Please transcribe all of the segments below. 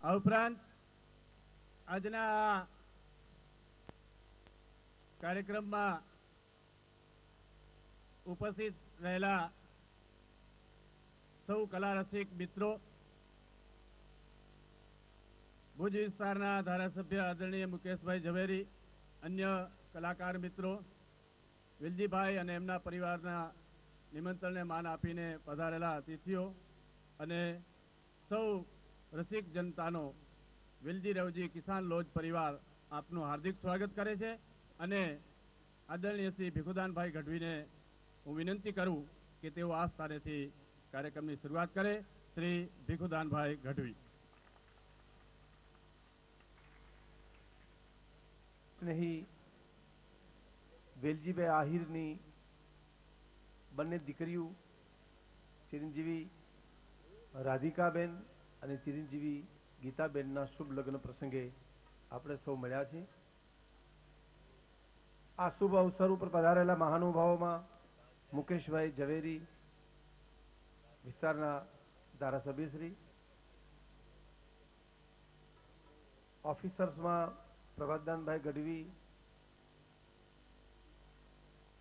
આ ઉપરાંત આજના કાર્યક્રમમાં ઉપસ્થિત રહેલા સૌ કલા રસિક મિત્રો, ભુજ વિસ્તારના ધારાસભ્ય આદરણીય મુકેશભાઈ ઝવેરી, અન્ય કલાકાર મિત્રો, વિલજીભાઈ અને એમના પરિવારના નિમંત્રણને માન આપીને પધારેલા અતિથિઓ અને સૌ રસિક જનતાનો વિલજી રવજી કિસાન લોજ પરિવાર આપનું હાર્દિક સ્વાગત કરે છે અને આદરણીય શ્રી ભીખુદાનભાઈ ગઢવીને હું વિનંતી કરું કે તેઓ આ સ્થાનેથી કાર્યક્રમની શરૂઆત કરે. શ્રી ભીખુદાનભાઈ ગઢવી. સ્નેહી વેલજીભાઈ આહિરની બંને દીકરીઓ ચિરંજીવી રાધિકાબેન અને ચિરંજીવી ગીતાબેનના શુભ લગ્ન પ્રસંગે આપણે સૌ મળ્યા છીએ. આ શુભ અવસર ઉપર પધારેલા મહાનુભાવોમાં મુકેશભાઈ ઝવેરી, વિસ્તારના ધારાસભ્યશ્રી, ઓફિસર્સમાં પ્રભાતદાનભાઈ ગઢવી,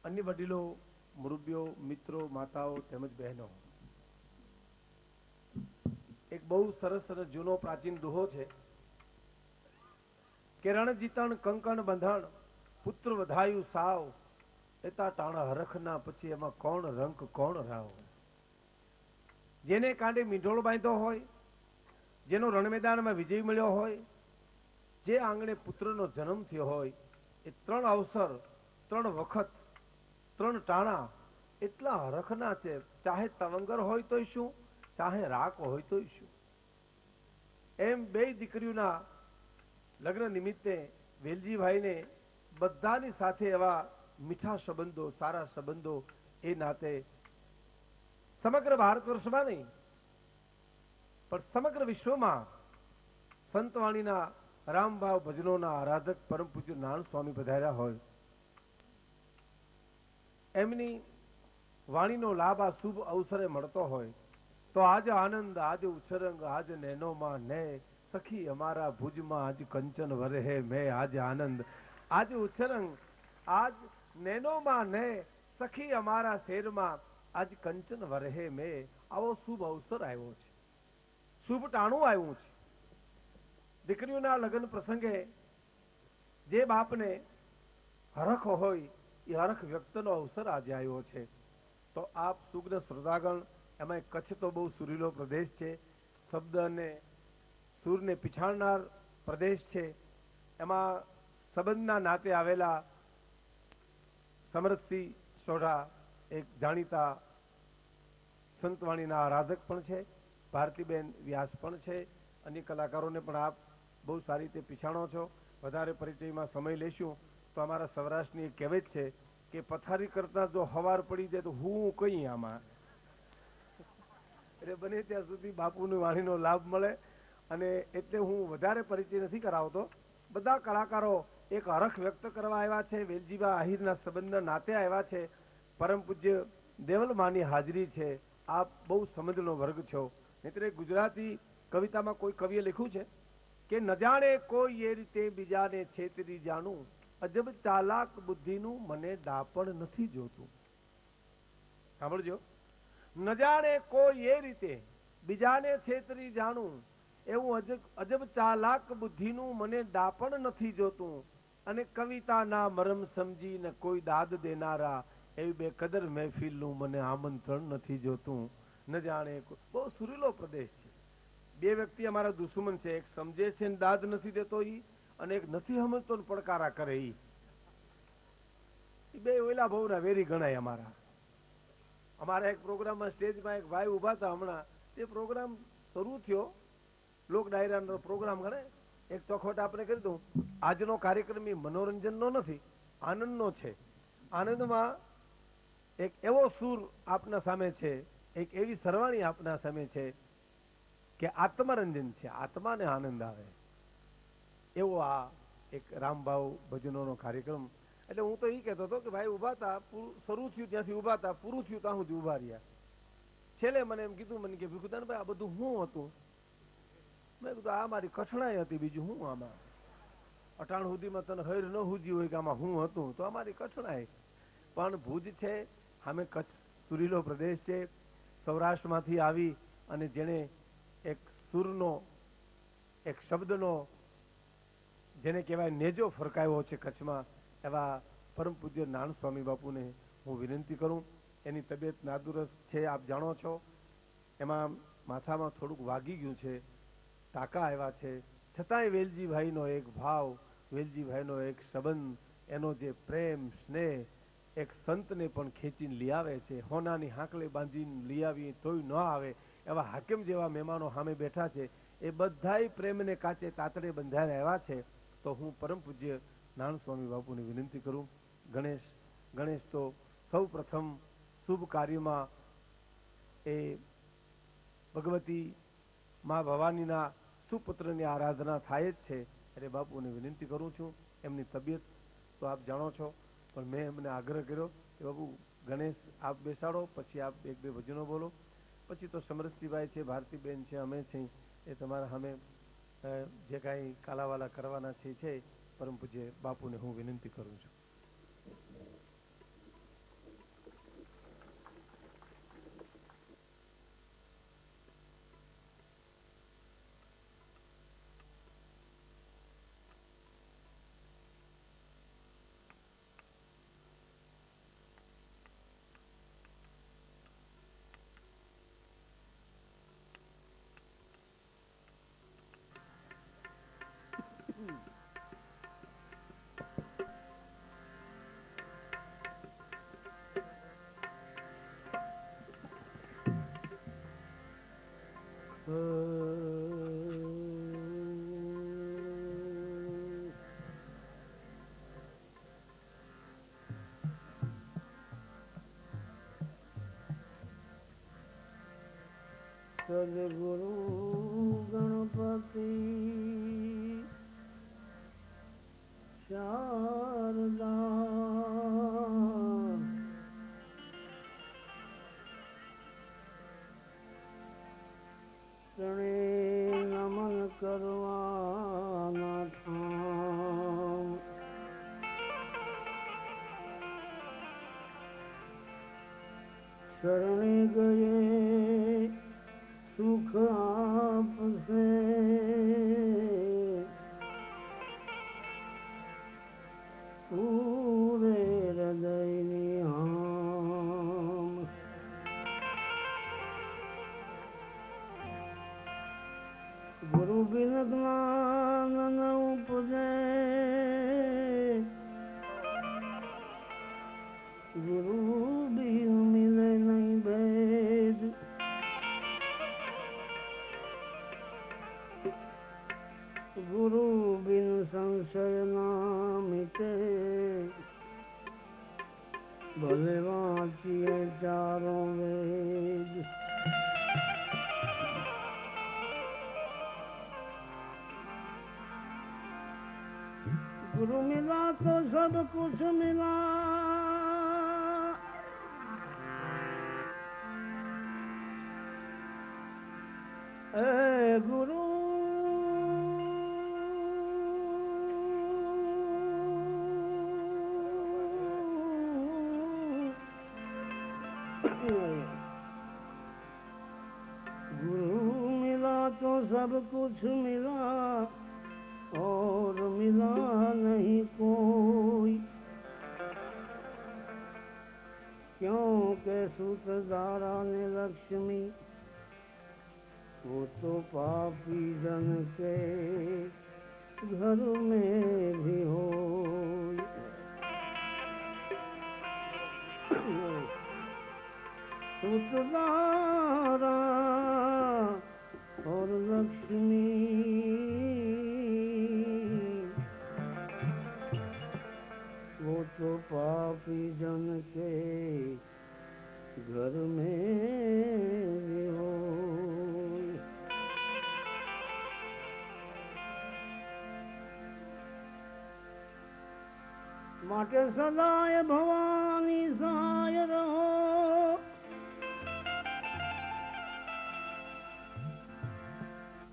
અન્ય વડીલો, મુરબ્બીઓ, મિત્રો, માતાઓ તેમજ બહેનો. એક બહુ સરસ જૂનો પ્રાચીન દુહો છે કે રણ જીતણ કંકણ બંધણ પુત્ર વધાયું સાવ એતા ટાણા હરખના પછી એમાં કોણ રંક કોણ રાવ. જેને કાંડે મીંઢોળ બાંધ્યો હોય, જેનો રણ મેદાનમાં વિજય મળ્યો હોય, જે આંગણે પુત્રનો જન્મ થયો હોય, એ ત્રણ અવસર, ત્રણ વખત, ત્રણ ટાણા એટલા હરખના છે. ચાહે તવંગર હોય તોય શું, ચાહે રાક હોય તોય શું. એમ બે દીકરીઓના લગ્ન નિમિત્તે વેલજીભાઈને બધાની સાથે એવા મીઠા સંબંધો, સારા સંબંધો, એ નાતે સમગ્ર ભારત વર્ષમાં નહીં પણ સમગ્ર વિશ્વમાં સંતવાણીના રામભાવ ભજનોના આરાધક પરમ પૂજ્ય નારાયણ સ્વામી પધાર્યા હોય, એમની વાણીનો લાભ આ શુભ અવસરે મળતો હોય તો આજ આનંદ, આજ ઉછરંગ, આજ નેનોમાં ને સખી અમારા ભુજમાં આજ કંચન વરહે મેં. આજ આનંદ, આજ ઉછરંગ, આજ નેનોમાં ને સખી અમારા શેરમાં આજ કંચન વરહે મેં. આવો શુભ અવસર આવ્યો છે, શુભ ટાણું આવ્યું છે. દીકરીઓના લગ્ન પ્રસંગે જે બાપને હરખ હોય એ હરખ વ્યક્તનો અવસર આજે આવ્યો છે. તો આપ સુગ્ન શ્રોતાગણ, એમાં કચ્છ તો બહુ સુરીલો પ્રદેશ છે, શબ્દ અને સૂરને પીછાણનાર પ્રદેશ છે. એમાં સંબંધના નાતે આવેલા સમરથસિંહ સોઢા એક જાણીતા સંતવાણીના આરાધક પણ છે, ભારતીબેન વ્યાસ પણ છે, અન્ય કલાકારોને પણ આપ બહુ સારી રીતે પીછાણો છો. વધારે પરિચયમાં સમય લેશું તો અમારા સૌરાષ્ટ્રની એક કહેવત છે કે પથારી કરતા જો હવાર પડી જાય તો હું કઈ આમાં. એટલે બને ત્યાં સુધી બાપુની વાણીનો લાભ મળે અને એટલે હું વધારે પરિચય નથી કરાવતો. બધા કલાકારો એક હરખ વ્યક્ત કરવા આવ્યા છે, વેલજીબા આહિરના સંબંધના નાતે આવ્યા છે. પરમ પૂજ્ય દેવલમાની હાજરી છે. આપ બહુ સમજનો વર્ગ છો. મિત્ર, ગુજરાતી કવિતામાં કોઈ કવિએ લખ્યું છે કે ન જાણે કોઈ એ રીતે બીજાને છેતરી જાણું, અજબ ચાલાક બુદ્ધિનું મને ડાપણ નથી જોતું. સાંભળજો, ન જાણે કોઈ એ રીતે બીજાને છેતરી જાણું, એવું અજબ ચાલાક બુદ્ધિનું મને ડાપણ નથી જોતું. અને કવિતાના મરમ સમજીને કોઈ દાદ દેનારા એવી બે કદર મહેફિલનું મને આમંત્રણ નથી જોતું. ન જાણે, બહુ સુરીલો પ્રદેશ છે. બે વ્યક્તિ અમારા દુશ્મન છે, એક સમજે છે ને દાદ નથી દેતો ઈ, અને એક નથી સમજતો ને પડકારા કરે ઈ. બે ઓલા બહુના વેરી ગણાય અમારા. અમારા એક પ્રોગ્રામમાં સ્ટેજમાં એક ભાઈ ઉભા હતા હમણાં, તે પ્રોગ્રામ શરૂ થયો, લોક ડાયરાનો પ્રોગ્રામ ગણે, એક ચોખવટ આપણે કરી દઉં. આજનો કાર્યક્રમ એ મનોરંજનનો નથી, આનંદનો છે. આનંદમાં એક એવો સૂર આપના સામે છે, એક એવી સરવાણી આપના સામે છે કે આત્મરંજન છે, આત્માને આનંદ આવે એવો આ એક રામભાવ ભજનોનો કાર્યક્રમ. એટલે હું તો એ કહેતો હતો કે ભાઈ ઉભા હતા, શરૂ થયું ત્યાંથી ઉભા હતા, પૂરું થયું ત્યાં સુધી ઉભા રહ્યા. છેલ્લે મને એમ કીધું, મને કે ભીખુદાનભાઈ આ બધું શું હતું? મેં કીધું આ મારી કઠણાઈ હતી, બીજું હું આમાં અટાણ સુધીમાં તને હૈર ન હુજી હોય કે આમાં હું હતું, તો અમારી કઠણાઈ. પણ ભુજ છે સામે કચ્છ સુરીલો પ્રદેશ છે, સૌરાષ્ટ્રમાંથી આવી અને જેણે એક સુરનો એક શબ્દનો જેને કહેવાય નેજો ફરકાવ્યો છે કચ્છમાં, એવા પરમ પૂજ્ય નારાયણ સ્વામી બાપુને હું વિનંતી કરું. એની તબિયત નાદુરસ્ત છે, આપ જાણો છો. એમાં માથામાં થોડુંક વાગી ગયું છે, ટાંકા આવ્યા છે, છતાંય વેલજીભાઈનો એક ભાવ, વેલજીભાઈનો એક સંબંધ, એનો જે પ્રેમ સ્નેહ એક સંતને પણ ખેંચીને લઈ આવે છે. હોનાની હાંકલે બાંધીને લઈ આવી તોય ન આવે એવા હાકિમ જેવા મહેમાનો સામે બેઠા છે. એ બધાય પ્રેમને કાચે તાતડે બંધાઈને આવ્યા છે. તો હું પરમ પૂજ્ય નારાયણ સ્વામી બાપુની વિનંતી કરું. ગણેશ તો સૌ પ્રથમ શુભ કાર્યમાં એ ભગવતી મા ભવાનીના સુપુત્રની આરાધના થાય જ છે. એટલે બાપુને વિનંતી કરું છું. એમની તબિયત તો આપ જાણો છો, પણ મેં એમને આગ્રહ કર્યો કે બાપુ ગણેશ આપ બેસાડો, પછી આપ એક બે ભજનો બોલો, પછી તો સમરસજીભાઈ છે, ભારતીબેન છે, અમે છીએ, એ તમારા સામે જે કાંઈ કાલાવાલા કરવાના છે પરમ પૂજ્ય બાપુને હું વિનંતી કરું છું. સદગુરુ ગણપતિ શારદા તણે નમન કરવાના ઠામ શરણે ગયે સુખ આપશે પૂરે હૃદયની હામ ગુરુ બિન જ્ઞાન ન ઉપજે ગુરુ બિન મિલે નહીં ભેદ ગુરુ બિન સંશય ના મિટે ભલે વાંચીએ ચારો વેદ गुरु मिला तो सब कुछ मिला ए गुरु गुरु मिला तो सब कुछ मिला और मिला नहीं कोई क्योंकि सूत्रधारा ने लक्ष्मी वो तो पापी जन के घर में भी हो सूत्रधारा और लक्ष्मी वो तो पापी जन के घर में भी हो माटे सदाय भवानी साय रहो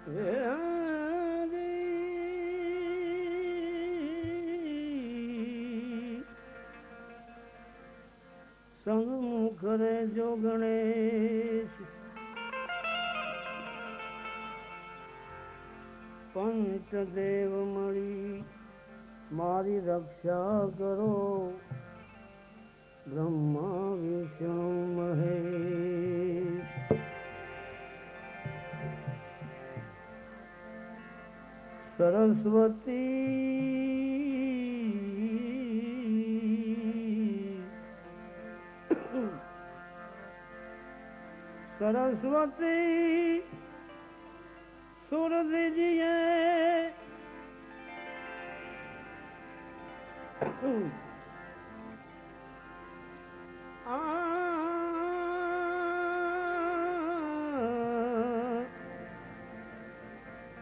Yeah. કરે જો ગણેશ પંચદેવ મળી મારી રક્ષા કરો બ્રહ્મા વિષ્ણુ મહેશ સરસ્વતી સુર દીજીએ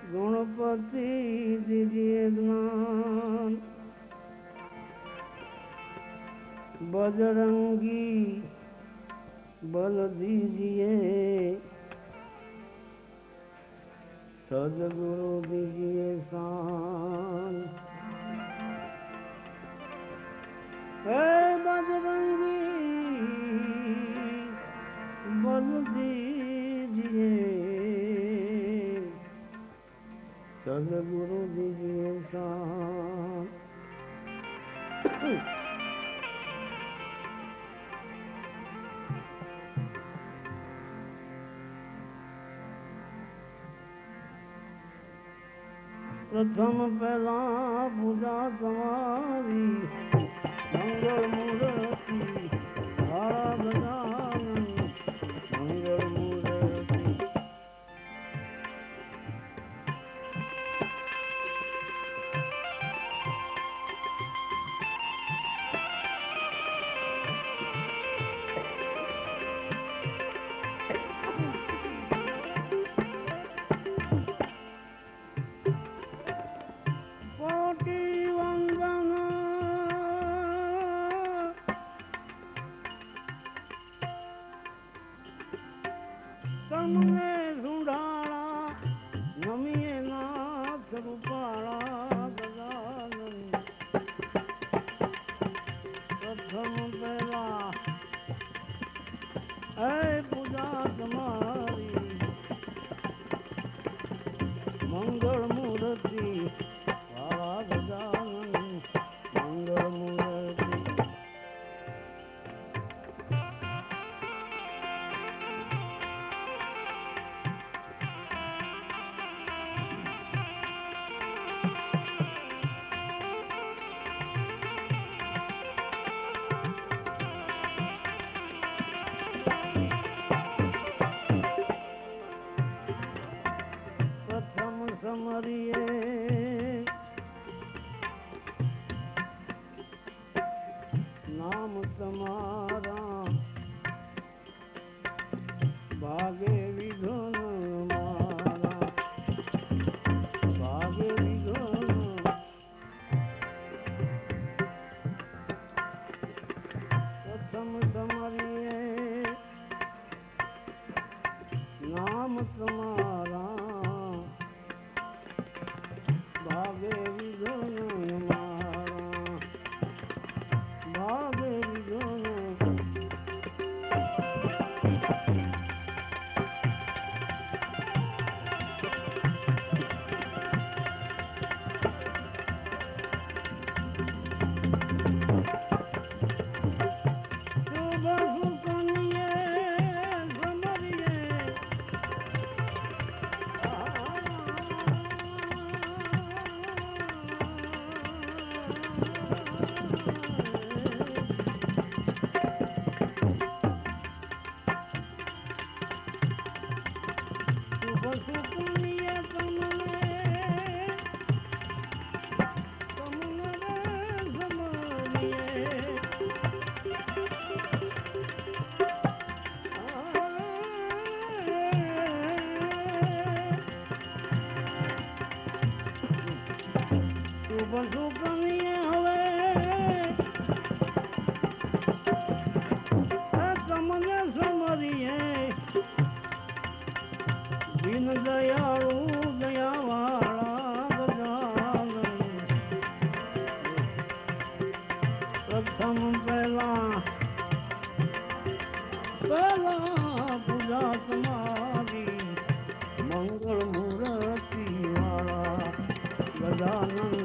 गणपति दीजिए ज्ञान बजरंगी बल दीजिए सदगुरु दीजिए शान हे बजरंगी बल दीजिए सदगुरु दीजिए शान प्रथम पहला पूजा तुम्हारी मंगल मूर्ति हारा गजानन मंगल मूर्ति તમને ઢૂંઢાળા નમીએ નાથ રૂપાળા ગજાનન પ્રથમ પહેલા હે પૂજા તમારી મંગળ મૂર્તિ વાળા ગજાનન મંગળ મૂર્તિ समरिए नाम तुम्हारा भागे विघन मारा भागे विघन प्रथम समरिए नाम तुम्हारा भागे विघन मारा भागे विघन दीन दयाळु दयावाळा गजानन प्रथम પહેલા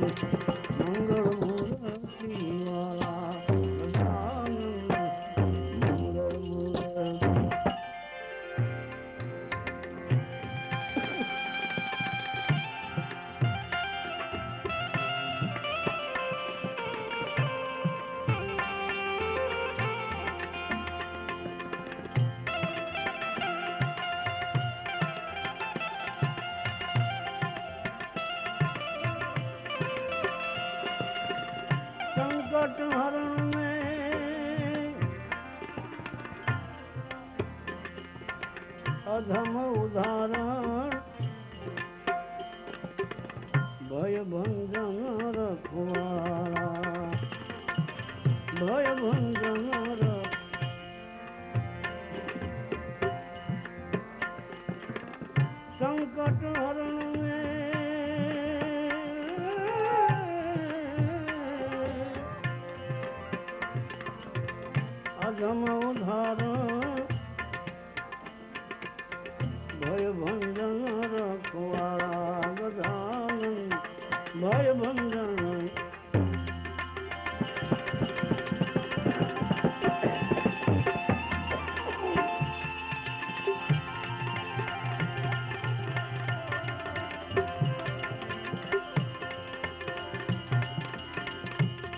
મંગળ મૂર્તિ વાળા ગજાનન મંગળ મૂર્તિ સંકટ હરણ ને અધમ ઉદાહરણ ભય ભંજન રખવાળા ભય ભંજન સંકટ હરણ ને અધમ ઉદાહરણ ભય ભંજન રખવાળા ગજાનન ભય ભંજન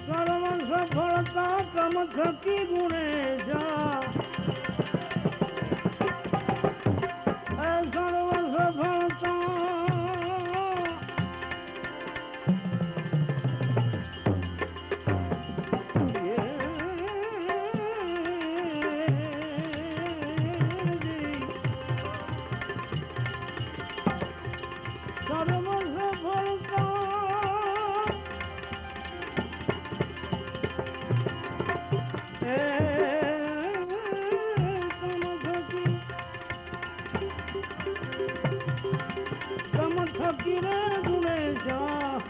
સર્વ સફળતા તમ થકી ગુણે જા સર્વ સફળતા સર્વ સફળતા તમ થકી રે ગુણે જા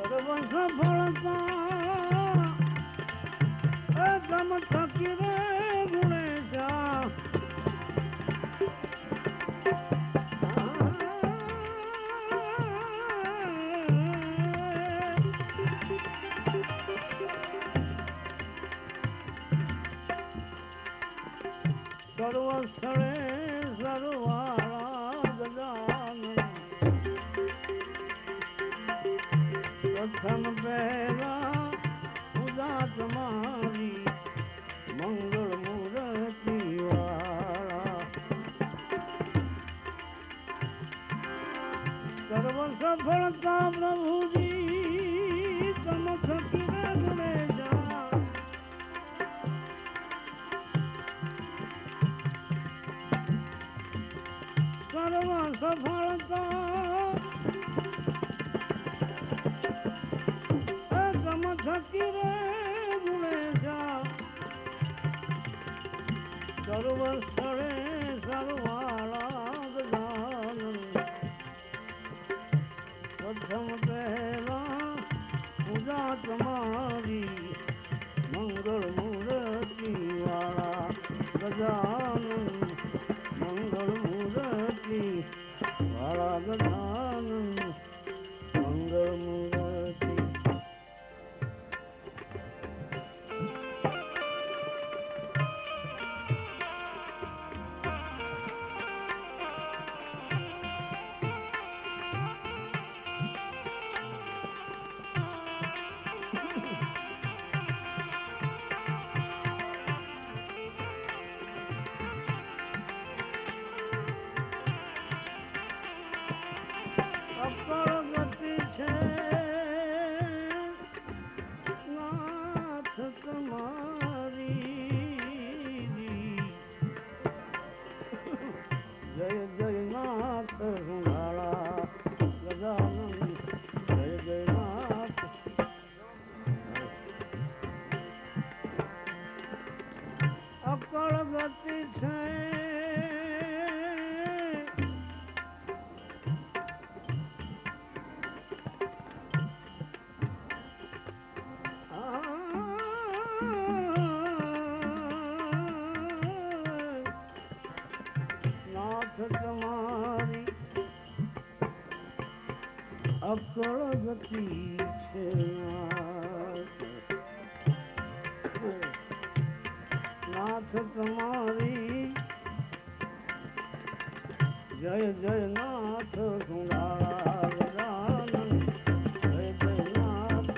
સર્વ સફળતા તમ થકી રે ગુણે જા સર્વ સ્થળે સર્વાળા ગજાનન પ્રથમ પહેલા ઉદાત મારી મંગળ મૂર્તિ વાળા સર્વ સફળતા પ્રભુજી તમ થકી રે ગુણે જા સર્વ સફળતા તમ થકી રે ગુણે જા સર્વ સ્થળે સર્વાળા ગજાનન પ્રથમ પહેલા પૂજા તમારી મંગળ મૂર્તિ વાળા ગજાનન મંગળ મૂર્તિ વાળા ગજાનન મંગળ મૂર્તિ અકળ ગતિ છે નાથ તમારી જય જય નાથ સુંદરા ગજાનન જય જય નાથ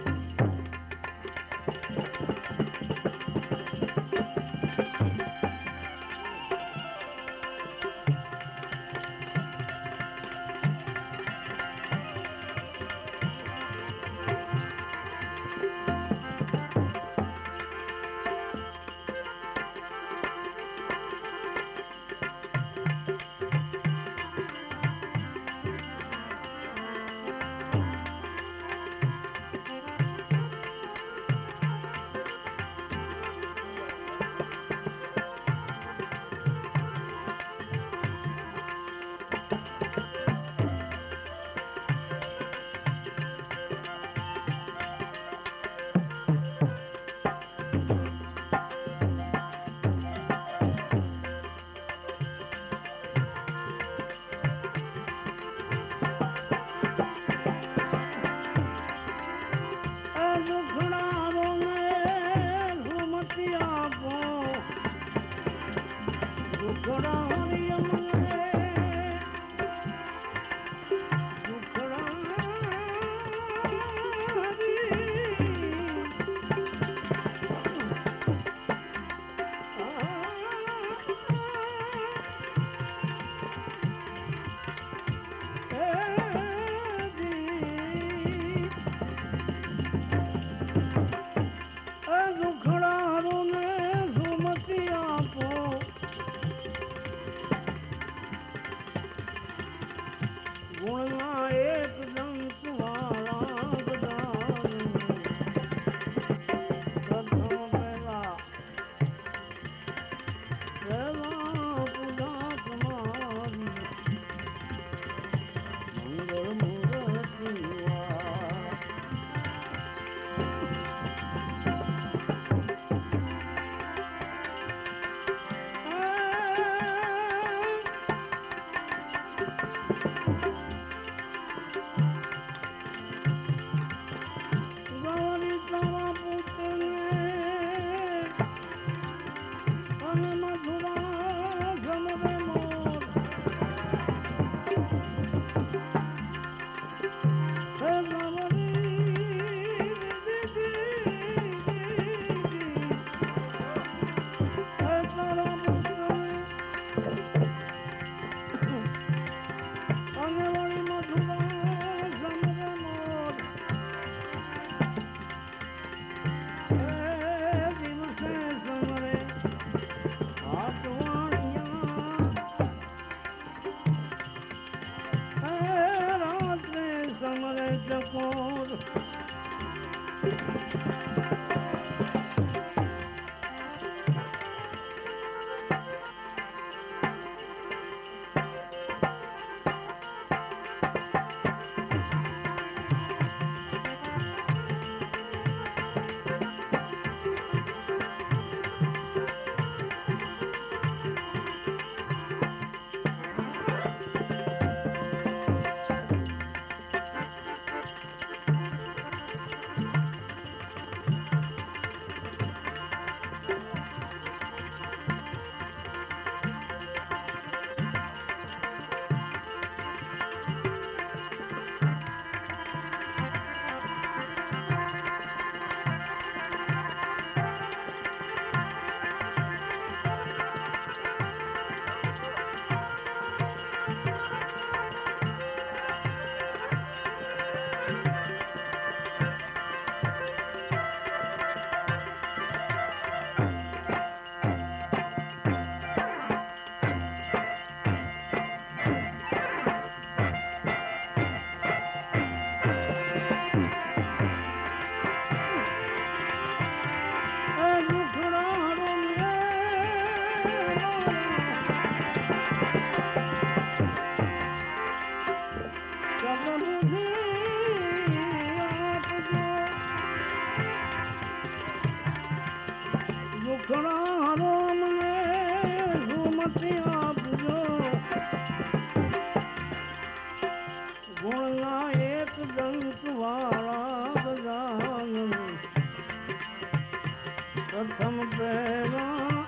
પ્રથમ પહેલા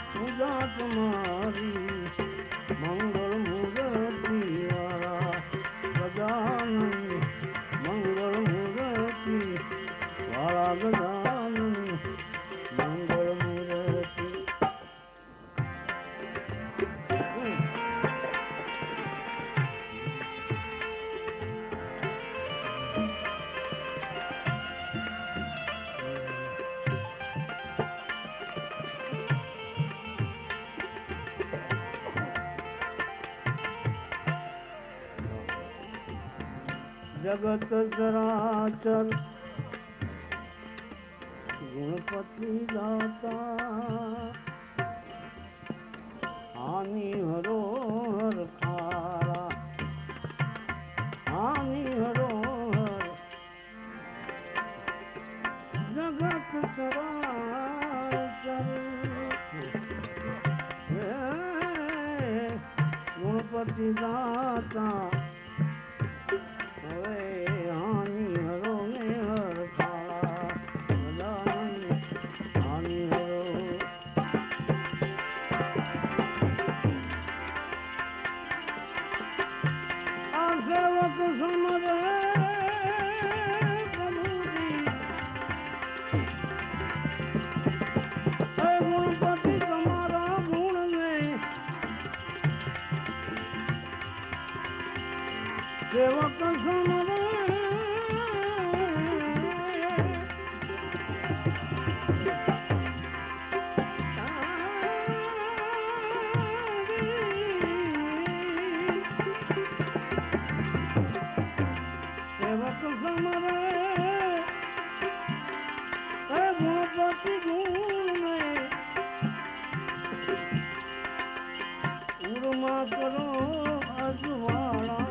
પૂજા તમારી મંગળ મૂર્તિ વાળા ગજાનન મંગળ મૂર્તિ વાળા ગજાનન મંગળ મૂર્તિ. જગત ચરાચર ગણપતિ દાતા હાનિ હરોહર ખારા હાનિ હરોહર જગત ચરાચર ગણપતિ દાતા સેવક સમરે સેવક સમરે ગણપતિ ગુણ में ઉર્મા કરો અજવાળા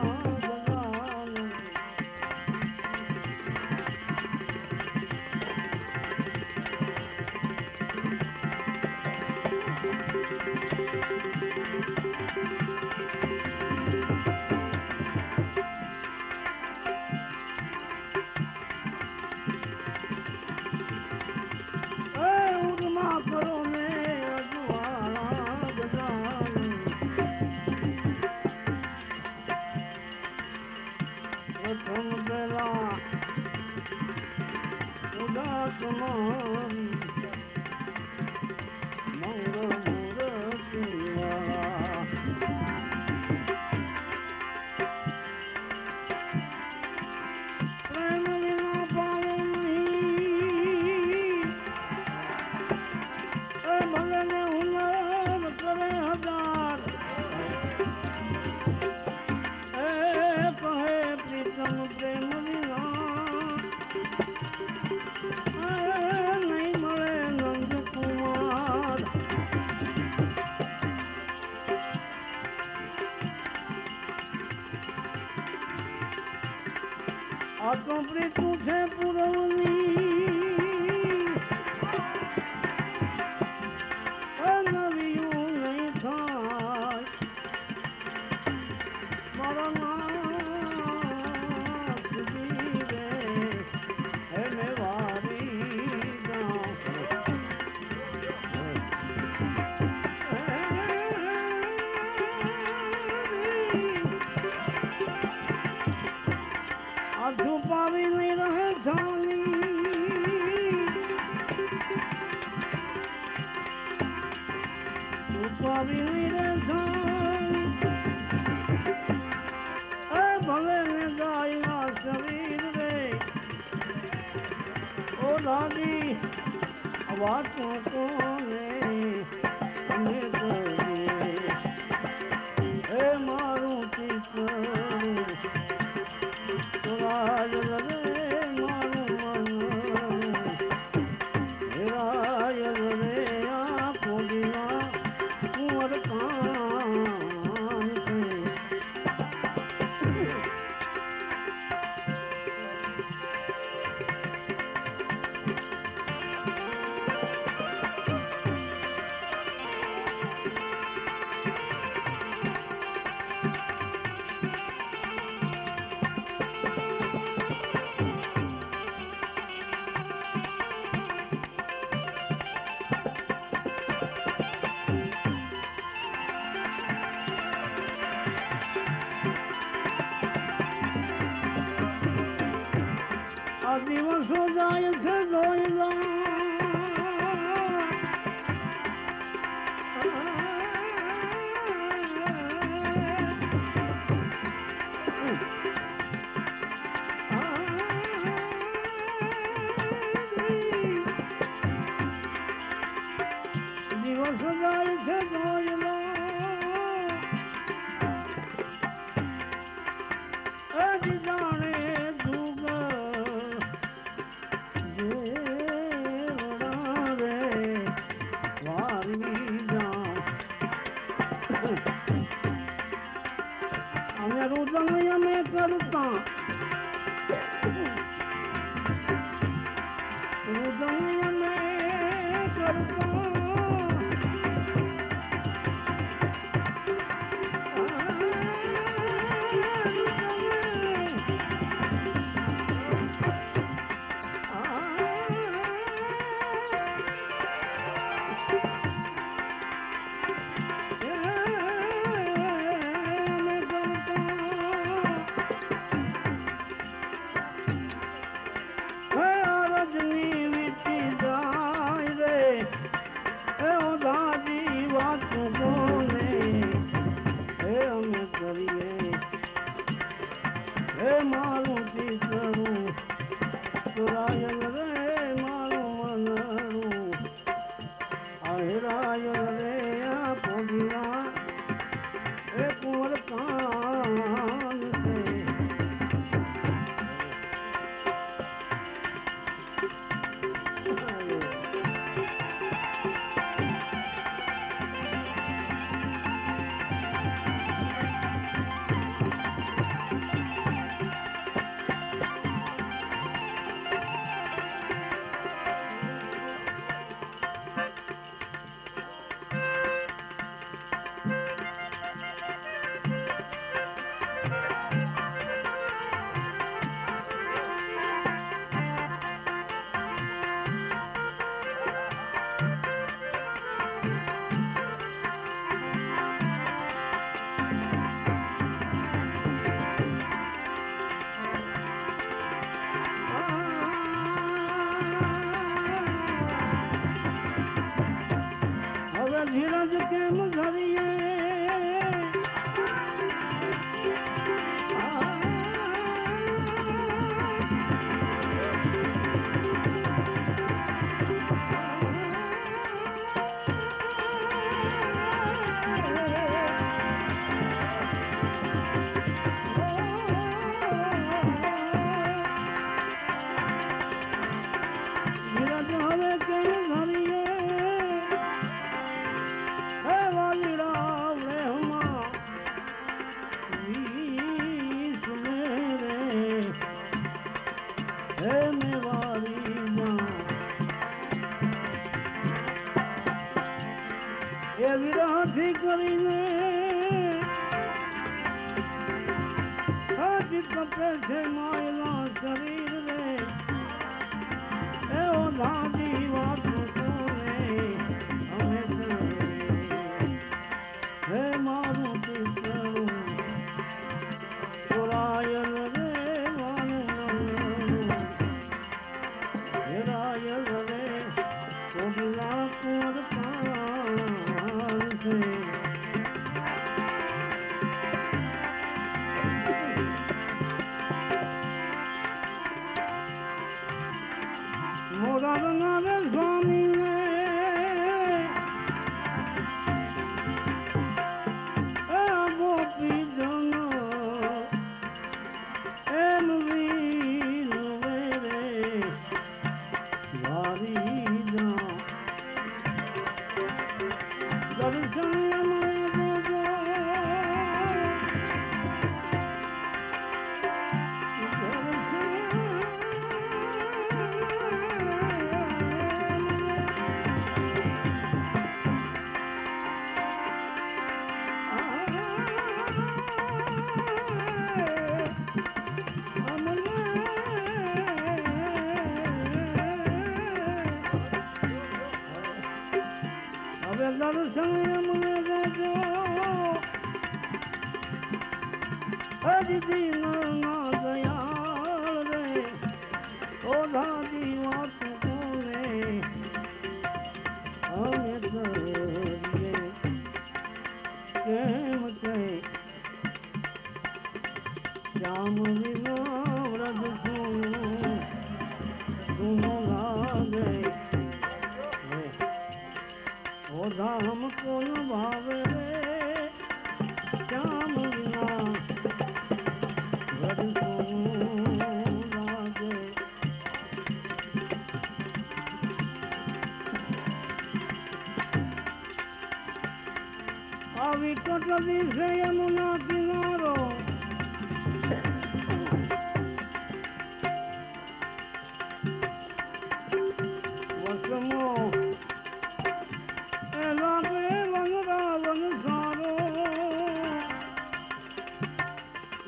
પ્રથમ પહેલા પૂજા તમારી મંગળ મૂર્તિ વાળા પ્રેમ વિના પાવે નહીં ભલે ને હુનર કરે હજાર પ્રીતમ પ્રેમ વિના નહીં મળે નંદ કુમાર. આ તો પ્રીતું છે પુરવની નવીયું નહીં થાય મારા છુપાવી નહીં રહે જાની છુપાવી નહીં રહે જાની ભલે ને ગાયના શરીર રે ઓ દાદી વાતો કોને અમે કરીએ હે મારું પિતરું રાજ રે મારું મન રાય રે આ કોડીના કુંવર કામ આ દિવસો જાય છે જોઈલા દિવસો જાય છે જોઈલા જાણે रुदंग में करता रुदंग में करता धीरज के मुझरिए धीरज हवे के मुझरिए विराधी करीने आज कपे से मायला शरीर रे ए ओ धादी बात कोने हमें हे मारू तिसरू चुरायल रे मानू हेरायल रे कोडिला कोड मोरा रंगावे स्वामी ने गोपी जन नुवीर मेरे वारी जा दर्शन दर्शन मुझे दो हरि दीन ना दयाल रे ઓધારી વાત કોને અમે કરીએ કેમ કે શ્યામ વિનો વ્રજ સુનો લાગે ઓધા हमको न भावे रे श्याम विना व्रज सुनो लागे આવી કટ દિવસે યમુના કિનારો વસમો એ લાગે વનરાવન સારો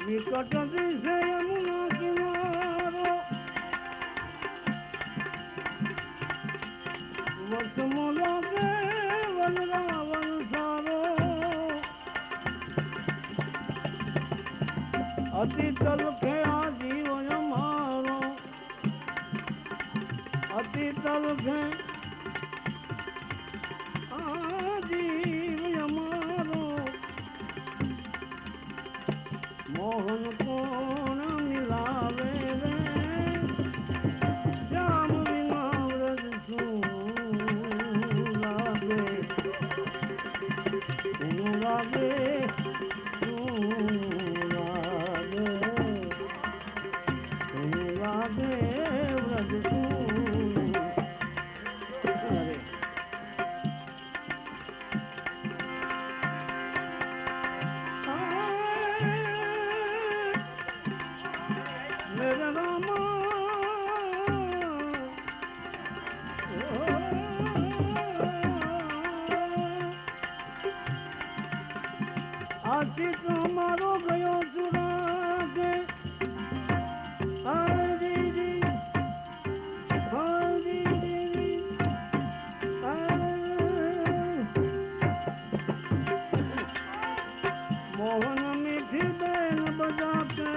વિકટ દિવસે યમુના કિનારો વસમો લાગે વનરાવન સારો અતિ તલખે આ જીવન મારો અતિ તલખે આ જીવ મારો મોહન કોણ મિલાવે રે શ્યામ વિના વ્રજ શું લાગે શું લાગે આશિક મારો ગયો ચુરાગે મોહન મીઠી બેન બજાતે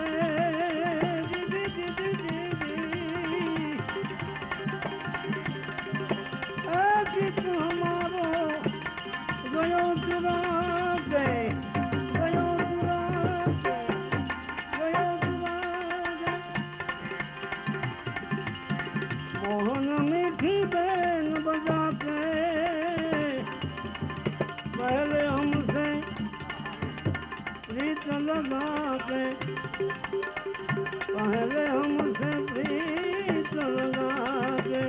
આશિક મારો ગયો ચુરાગે मोहन मीठी बैन बजा के पहले हमसे प्रीत लगा के पहले हमसे प्रीत लगा के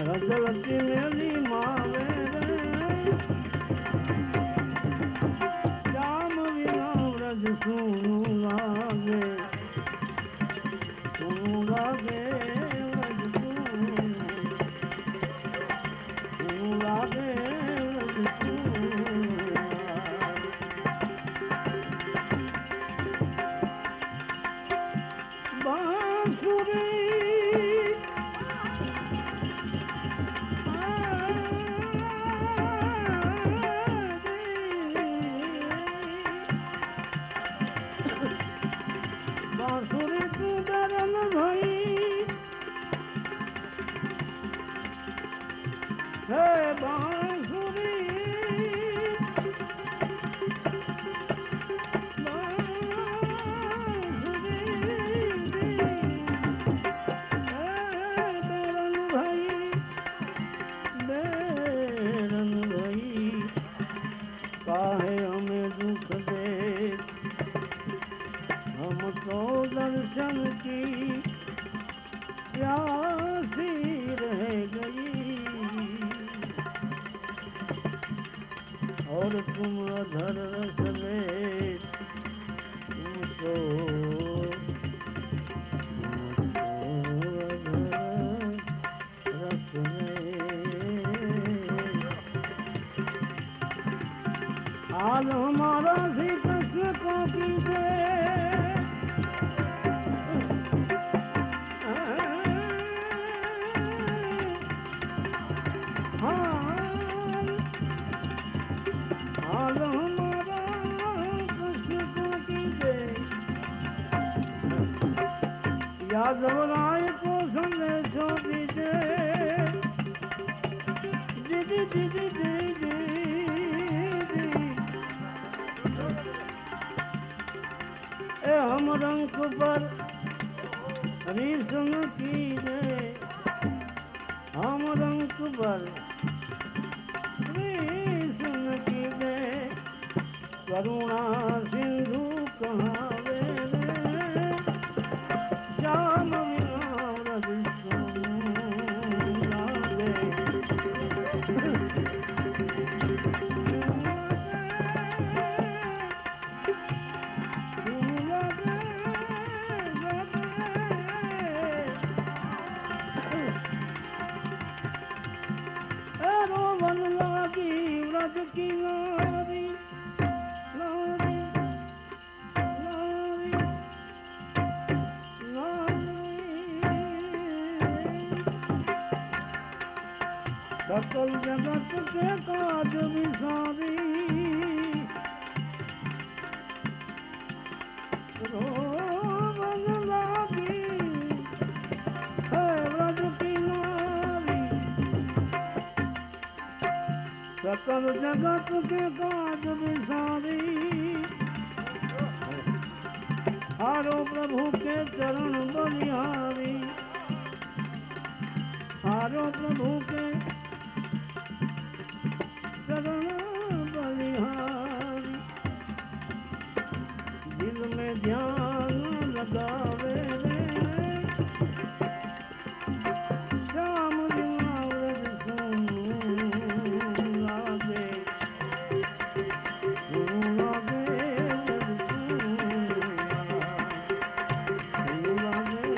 रजलती मेरी मावे श्याम विना व्रज सुनु लागे सुनु लागे बांसुरी तू डरन भाई हे बांसुरी बेरन भाई काहे हमें दुख दे हम तो दर्शन की प्यासी रह गई और तुम अधर रस ले तुमको रस हाल हमारा श्री कृष्ण को कीजिए माधव राय को संदेशो दीजे दीदी दीदी दीदी ए हम रंग पर रीसन कीजे हम रंग पर रीसन कीजे करुणा सिंधु कहावे श्याम विराज सोनावे वन लागी व्रत की नारी नारी नारी सकल जगत के काज विसारी रोवन लागी है व्रत की नारी सकल जगत के काज विसारी हारो प्रभु के चरण बलिहारी हारो प्रभु के चरण बलिहारी दिल में ध्यान लगावे रे श्याम दिनाव्रत सोनू लागे सोनू लागे सोनू लागे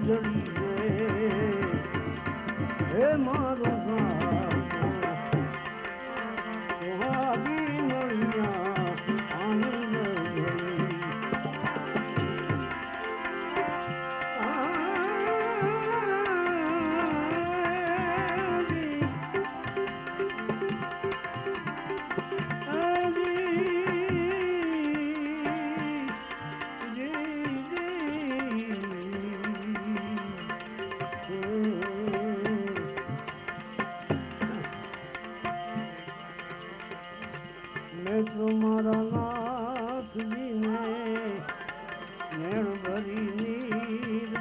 જડી રે હે મારો સુહાગી મળ્યા આનંદ મારા નાથજીને નેણ ભરી નીર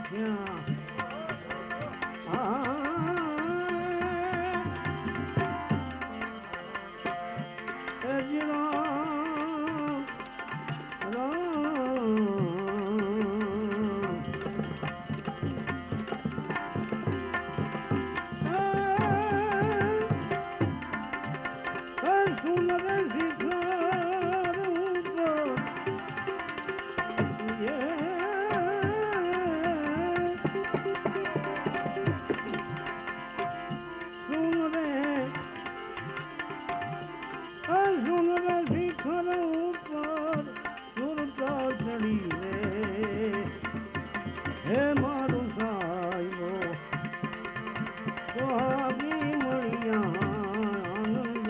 હે મારું સાહેબો સુહાગી મળ્યા આનંદ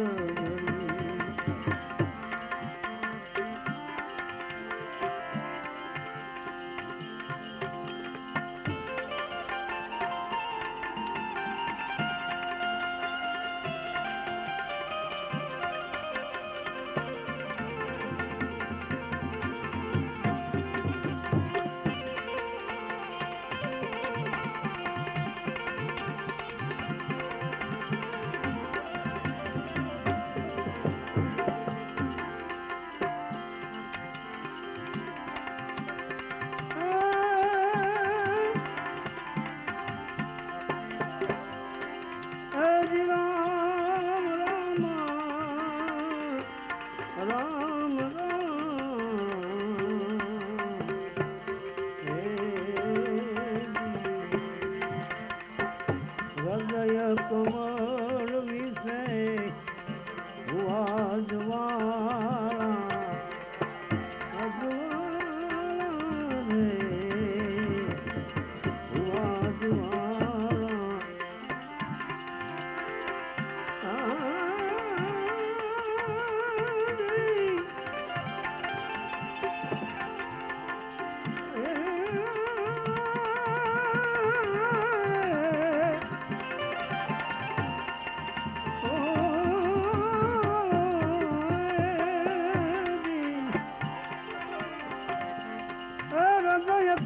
હૃદય કમળ વિશે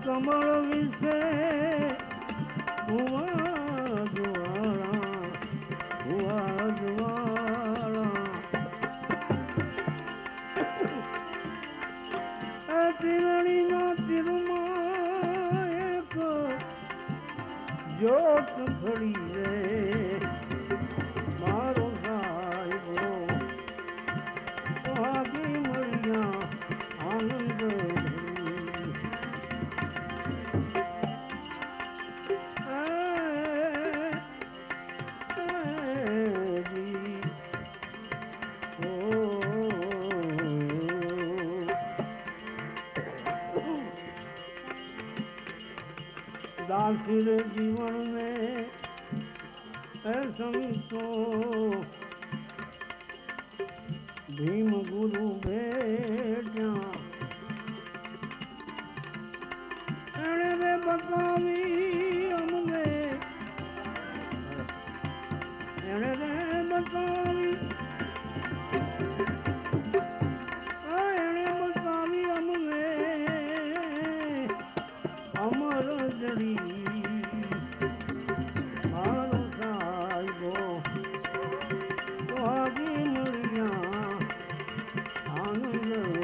કમળ વિશે તિરણીના તિરમાં એક જ્યોત ખડી રે મારો સાહેબો સુહાગી મળ્યા આનંદ दासिर जीवन में संतो भीम गुरु भेटा एने रे बतावी अમને एने रे बतावी एने बतावी अમને अमर जड़ी मारो साहिबो सुहागी મળ્યા આનંદ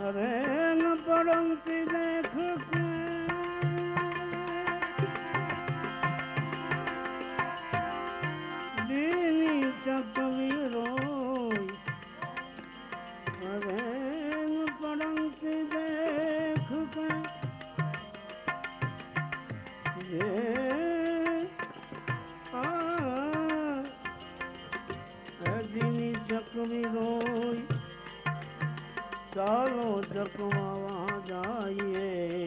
अरे न पड़ती देख के दीनी चकवी रोई। अरे न पड़ती देख के दीनी चकवी रोई। चालो जकवावा जाइए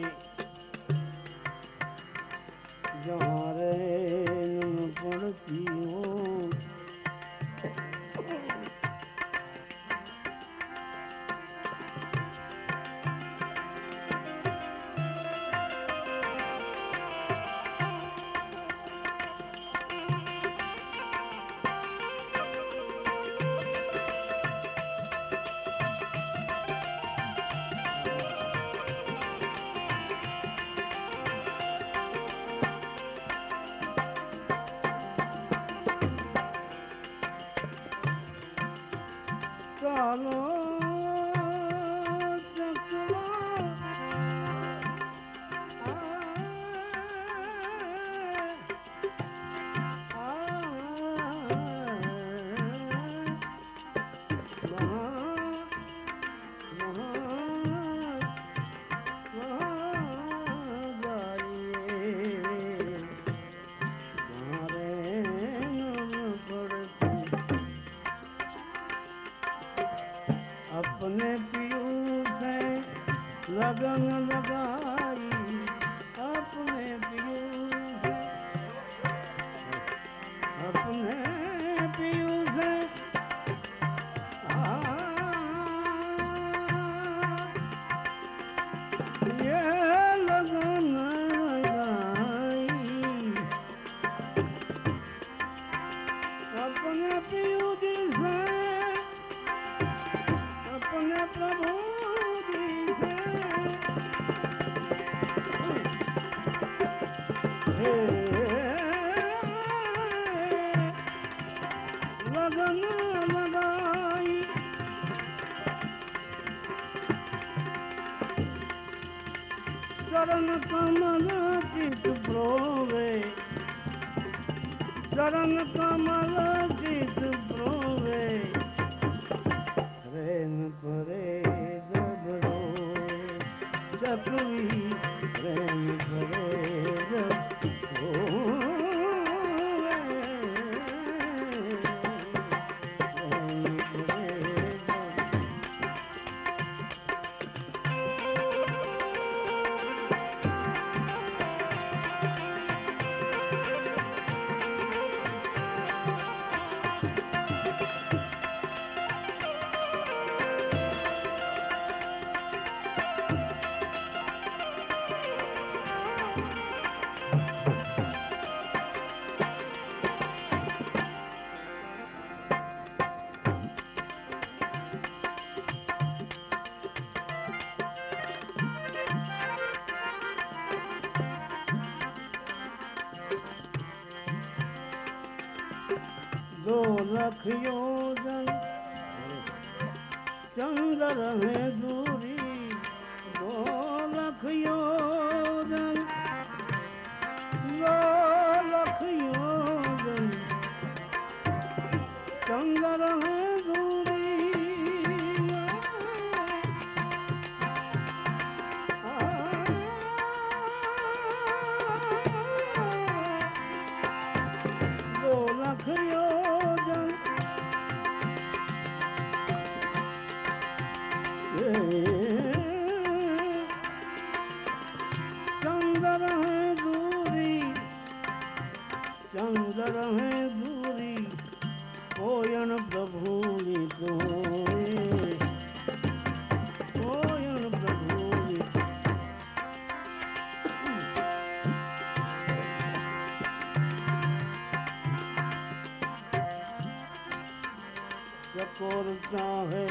जहाँ रेन पड़ती हो। चालो चकवा अपने पियू से लगन लगाई। अपने पियू से अपने पियू से ये लगन लगाई। अपने पियू जी से अपने प्रभु जी से लगन लगाई। चरण कमल चित प्रोवे। चरण कमल चित प्रोवे। रेन परे जब रोए जकवी। रेन परे जब रोए। रेन परे जब दो लख योजन चंद्र है दूरी। चंदर है दूरी, चंदर है दूरी, कोयन प्रभुनि तोय, कोयन प्रभुनि। चकोरता है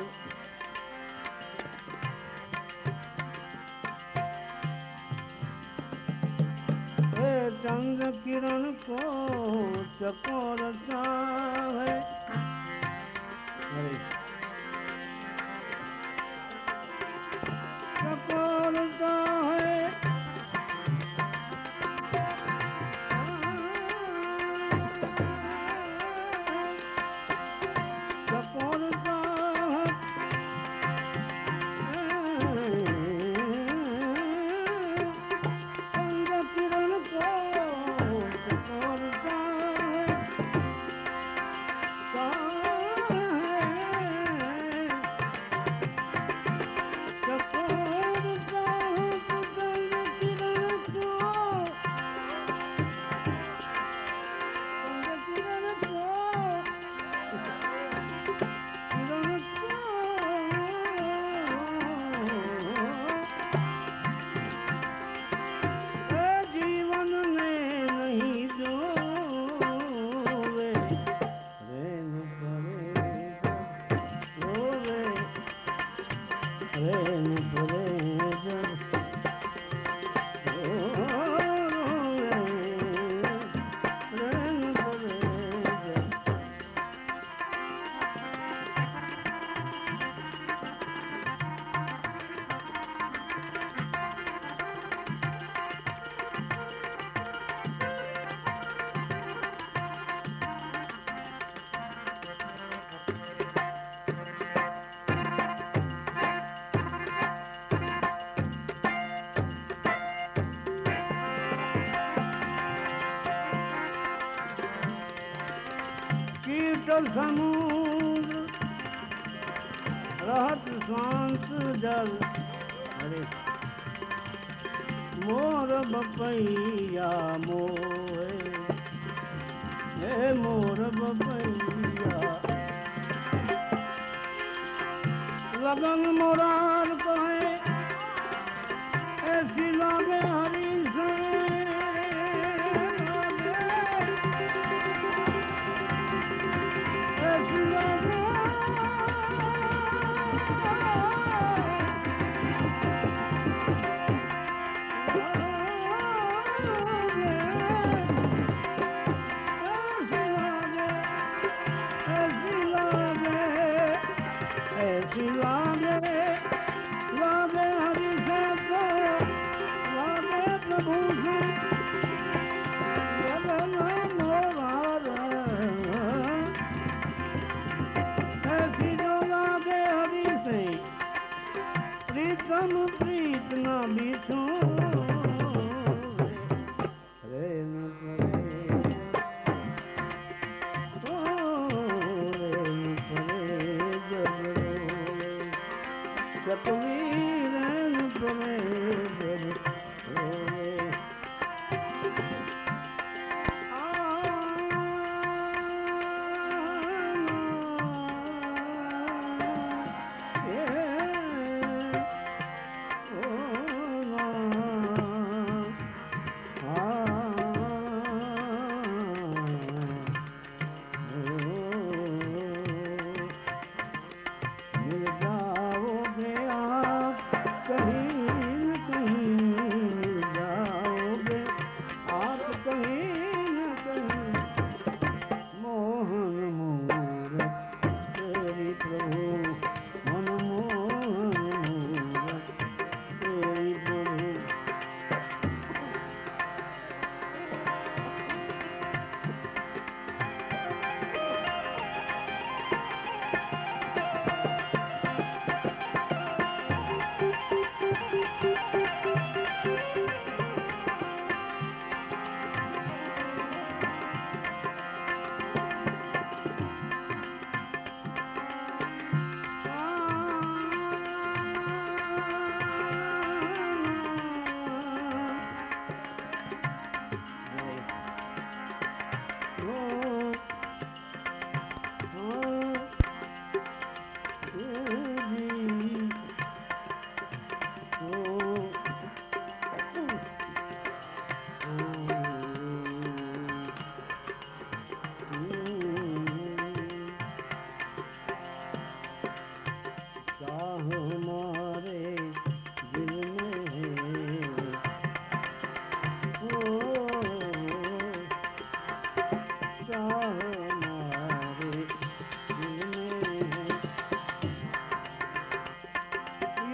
चंद्र किरण को चकोरता है, चकोरता है, चकोरता है, चंद्र किरण को चकोरता है, चकोरता है चंद्र किरण को, चंद्र किरण को, किरण को। जीवन ने नहीं जोवे, रेन परे रोवे, रेन परे जब रोवे, रेन परे जब। कीटल समुद्र रहत शांत जल, अरे मोर बपैया मोहे, हे मोर बपैया। लगन मोरार कहे ऐसी लागे हरी से, ऐसी लागे लागे हरि से तो लागे प्रभु से, ऐसी जो लागे हरि से, प्रीतम प्रीत न बिछो, रेन परे ओ, रेन परे जब रोवे, चकवी रेन परे जब रोवे। जाओगे आप कहीं न कहीं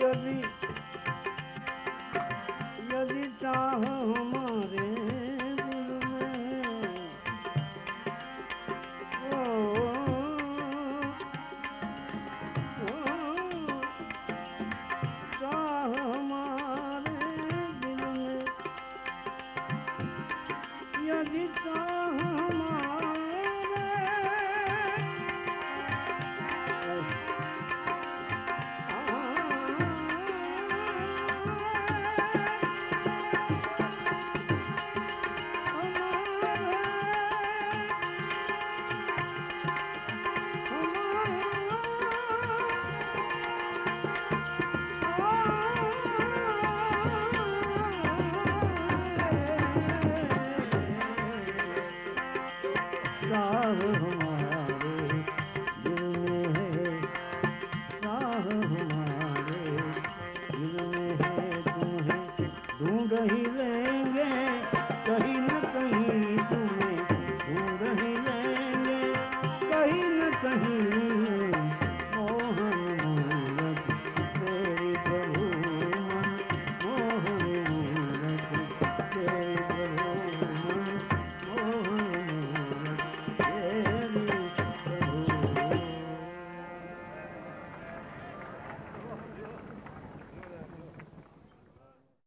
यदि यदि चाह हमारे दिल में ओ, चाह हमारे दिल में यदि चाह हमारे ढूंढ ही